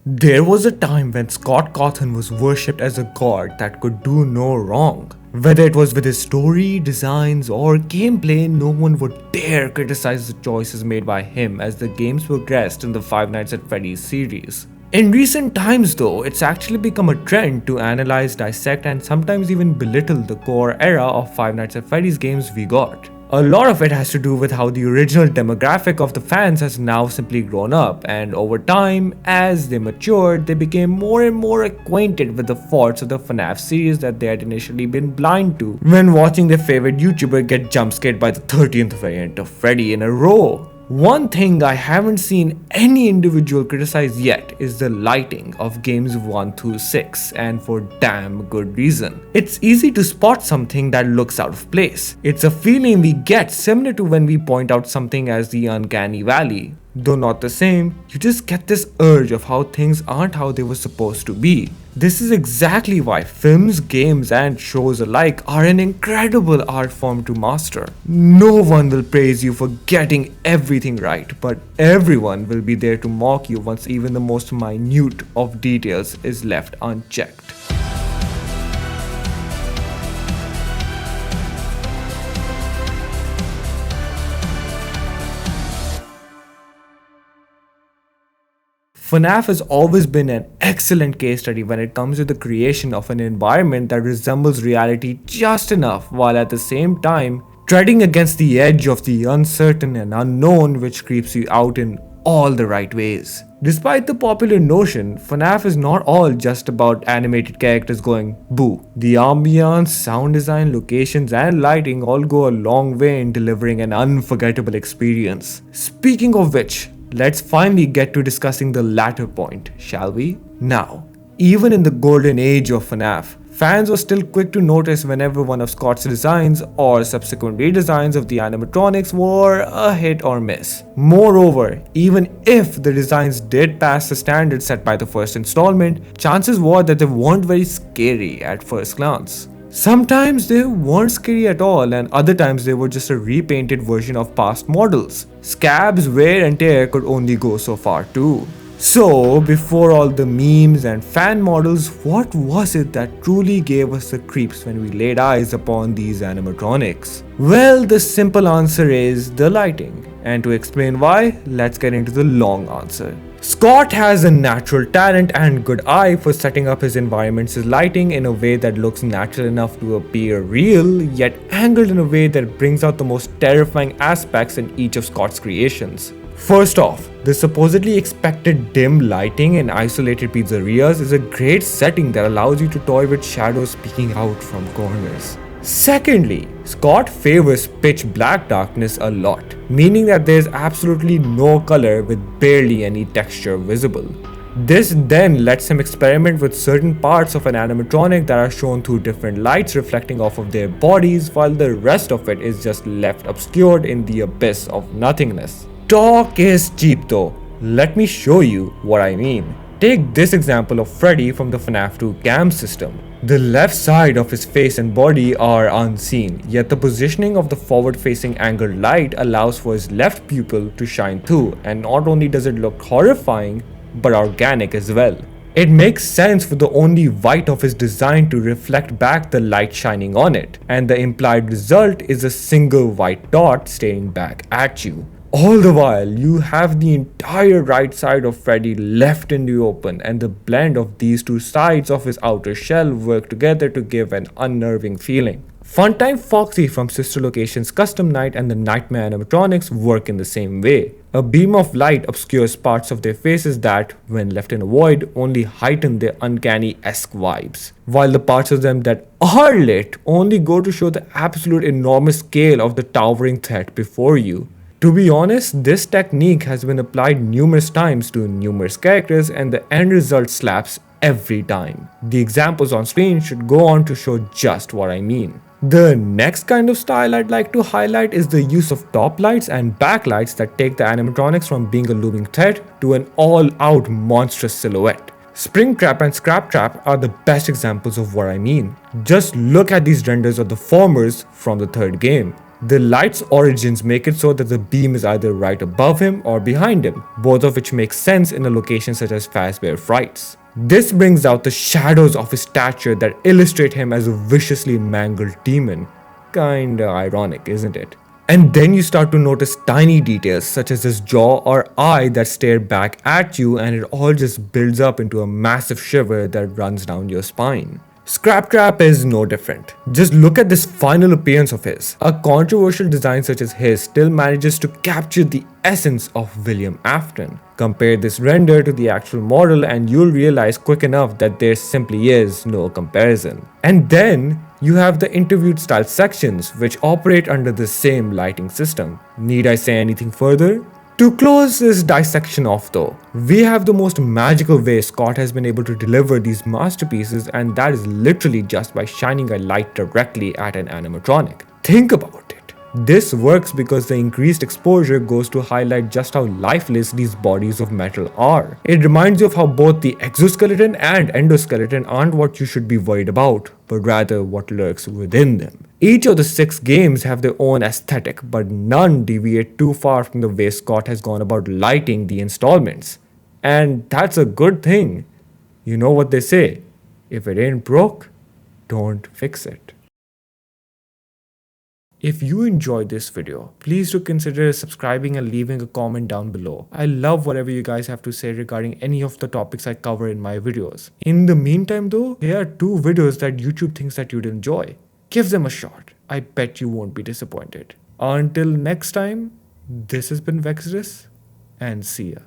There was a time when Scott Cawthon was worshipped as a god that could do no wrong. Whether it was with his story, designs, or gameplay, no one would dare criticize the choices made by him as the games progressed in the Five Nights at Freddy's series. In recent times though, it's actually become a trend to analyze, dissect, and sometimes even belittle the core era of Five Nights at Freddy's games we got. A lot of it has to do with how the original demographic of the fans has now simply grown up, and over time, as they matured, they became more and more acquainted with the faults of the FNAF series that they had initially been blind to when watching their favorite YouTuber get jumpscared by the 13th variant of Freddy in a row. One thing I haven't seen any individual criticize yet is the lighting of games 1 through 6, and for damn good reason. It's easy to spot something that looks out of place. It's a feeling we get similar to when we point out something as the uncanny valley. Though not the same, you just get this urge of how things aren't how they were supposed to be. This is exactly why films, games, and shows alike are an incredible art form to master. No one will praise you for getting everything right, but everyone will be there to mock you once even the most minute of details is left unchecked. FNAF has always been an excellent case study when it comes to the creation of an environment that resembles reality just enough, while at the same time treading against the edge of the uncertain and unknown, which creeps you out in all the right ways. Despite the popular notion, FNAF is not all just about animated characters going boo. The ambience, sound design, locations, and lighting all go a long way in delivering an unforgettable experience. Speaking of which, let's finally get to discussing the latter point, shall we? Now, even in the golden age of FNAF, fans were still quick to notice whenever one of Scott's designs or subsequent redesigns of the animatronics were a hit or miss. Moreover, even if the designs did pass the standards set by the first installment, chances were that they weren't very scary at first glance. Sometimes they weren't scary at all, and other times they were just a repainted version of past models. Scabs, wear and tear could only go so far too. So, before all the memes and fan models, what was it that truly gave us the creeps when we laid eyes upon these animatronics? Well, the simple answer is the lighting. And to explain why, let's get into the long answer. Scott has a natural talent and good eye for setting up his environments' lighting in a way that looks natural enough to appear real, yet angled in a way that brings out the most terrifying aspects in each of Scott's creations. First off, the supposedly expected dim lighting in isolated pizzerias is a great setting that allows you to toy with shadows peeking out from corners. Secondly, Scott favors pitch black darkness a lot, meaning that there's absolutely no color with barely any texture visible. This then lets him experiment with certain parts of an animatronic that are shown through different lights reflecting off of their bodies, while the rest of it is just left obscured in the abyss of nothingness. Talk is cheap though. Let me show you what I mean. Take this example of Freddy from the FNAF 2 cam system. The left side of his face and body are unseen, yet the positioning of the forward-facing angled light allows for his left pupil to shine through, and not only does it look horrifying, but organic as well. It makes sense for the only white of his design to reflect back the light shining on it, and the implied result is a single white dot staring back at you. All the while, you have the entire right side of Freddy left in the open, and the blend of these two sides of his outer shell work together to give an unnerving feeling. Funtime Foxy from Sister Location's Custom Night and the Nightmare animatronics work in the same way. A beam of light obscures parts of their faces that, when left in a void, only heighten their uncanny-esque vibes, while the parts of them that are lit only go to show the absolute enormous scale of the towering threat before you. To be honest, this technique has been applied numerous times to numerous characters, and the end result slaps every time. The examples on screen should go on to show just what I mean. The next kind of style I'd like to highlight is the use of top lights and backlights that take the animatronics from being a looming threat to an all-out monstrous silhouette. Springtrap and Scraptrap are the best examples of what I mean. Just look at these renders of the formers from the third game. The light's origins make it so that the beam is either right above him or behind him, both of which make sense in a location such as Fazbear Frights. This brings out the shadows of his stature that illustrate him as a viciously mangled demon. Kinda ironic, isn't it? And then you start to notice tiny details such as his jaw or eye that stare back at you, and it all just builds up into a massive shiver that runs down your spine. Scrap Trap is no different. Just look at this final appearance of his. A controversial design such as his still manages to capture the essence of William Afton. Compare this render to the actual model and you'll realize quick enough that there simply is no comparison. And then you have the interviewed style sections which operate under the same lighting system. Need I say anything further? To close this dissection off though, we have the most magical way Scott has been able to deliver these masterpieces, and that is literally just by shining a light directly at an animatronic. Think about it. This works because the increased exposure goes to highlight just how lifeless these bodies of metal are. It reminds you of how both the exoskeleton and endoskeleton aren't what you should be worried about, but rather what lurks within them. Each of the 6 games have their own aesthetic, but none deviate too far from the way Scott has gone about lighting the installments. And that's a good thing. You know what they say, if it ain't broke, don't fix it. If you enjoyed this video, please do consider subscribing and leaving a comment down below. I love whatever you guys have to say regarding any of the topics I cover in my videos. In the meantime though, here are 2 videos that YouTube thinks that you'd enjoy. Give them a shot. I bet you won't be disappointed. Until next time, this has been Vexrus, and see ya.